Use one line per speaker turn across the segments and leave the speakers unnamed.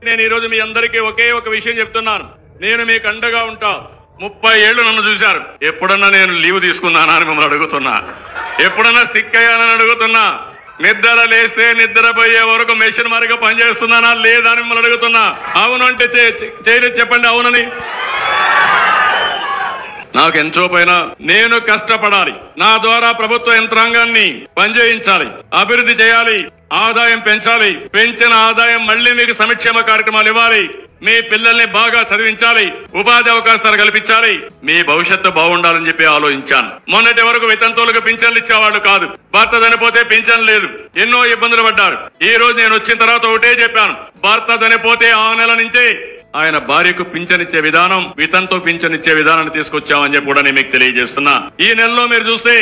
నేను ఈ రోజు మీ అందరికీ ఒకే ఒక విషయం చెప్తున్నాను. నేను మీకు అండగా ఉంటా. 30 ఏళ్లు నన్ను చూశారు. ఎప్పుడన్నా నేను లీవ్ తీసుకున్నానా అని మిమ్మల్ని అడుగుతున్నా. ఎప్పుడన్నా సిక్ అయ్యానని అడుగుతున్నా. నిద్ర లేస్తే నిద్రపోయే వరకు మెషిన్ మారిగా పనిచేస్తున్నానా లేదా అని మిమ్మల్ని అడుగుతున్నా. అవును అంటే చేయలేదు చెప్పండి అవునని. నాకు ఎంతో పైన నేను కష్టపడాలి. నా ద్వారా ప్రభుత్వ యంత్రాంగాన్ని పనిచేయించాలి, అభివృద్ధి చేయాలి, ఆదాయం పెంచాలి. పెంచిన ఆదాయం మళ్లీ మీకు సంక్షేమ కార్యక్రమాలు ఇవ్వాలి. మీ పిల్లల్ని బాగా చదివించాలి, ఉపాధి అవకాశాలు కల్పించాలి, మీ భవిష్యత్తు బాగుండాలని చెప్పి ఆలోచించాను. మొన్నటి వరకు వితంతువులకు పింఛన్లు ఇచ్చేవాళ్ళు కాదు. భర్త చనిపోతే పింఛన్ లేదు, ఎన్నో ఇబ్బందులు పడ్డారు. ఈ రోజు నేను వచ్చిన తర్వాత ఒకటే చెప్పాను, భర్త చనిపోతే ఆ నెల నుంచే ఆయన భార్యకు పింఛన్ ఇచ్చే విధానం, వితంతు పింఛన్ ఇచ్చే విధానాన్ని తీసుకొచ్చామని చెప్పి కూడా నేను మీకు తెలియజేస్తున్నా. ఈ నెలలో మీరు చూస్తే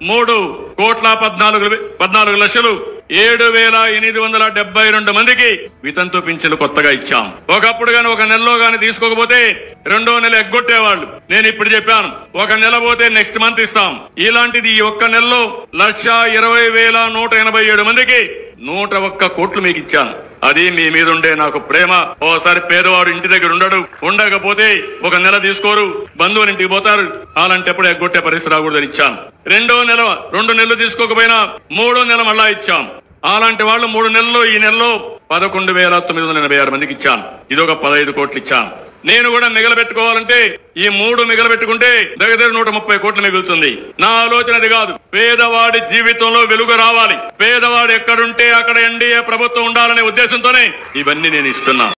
3,14,7,872 మందికి వితంతు పింఛన్లు కొత్తగా ఇచ్చాం. ఒకప్పుడు గాని ఒక నెలలో గాని తీసుకోకపోతే రెండో నెల ఎగ్గొట్టేవాళ్ళు. నేను ఇప్పుడు చెప్పాను, ఒక నెల పోతే నెక్స్ట్ మంత్ ఇస్తాం. ఇలాంటిది ఈ ఒక్క నెలలో 1,20,187 మందికి 101 కోట్లు మీకు ఇచ్చాను. అది మీ మీద ఉండే నాకు ప్రేమ. ఓసారి పేదవాడు ఇంటి దగ్గర ఉండకపోతే ఒక నెల తీసుకోరు, బంధువులు ఇంటికి పోతారు. అలాంటప్పుడు ఎగ్గొట్టే పరిస్థితి రాకూడదని ఇచ్చాను. 2 నెలలు తీసుకోకపోయినా 3వ నెల మళ్ళా ఇచ్చాం. అలాంటి వాళ్ళు 3 నెలల్లో ఈ నెలలో 11,986 మందికి ఇచ్చాను. ఇదొక 15 కోట్లు ఇచ్చాను. నేను కూడా మిగలబెట్టుకోవాలంటే ఈ 3 మిగలబెట్టుకుంటే దగ్గర 130 కోట్లు మిగులుతుంది. నా ఆలోచన అది కాదు. పేదవాడి జీవితంలో వెలుగు రావాలి, పేదవాడు ఎక్కడుంటే అక్కడ ఎన్డీఏ ప్రభుత్వం ఉండాలనే ఉద్దేశంతోనే ఇవన్నీ నేను ఇస్తున్నా.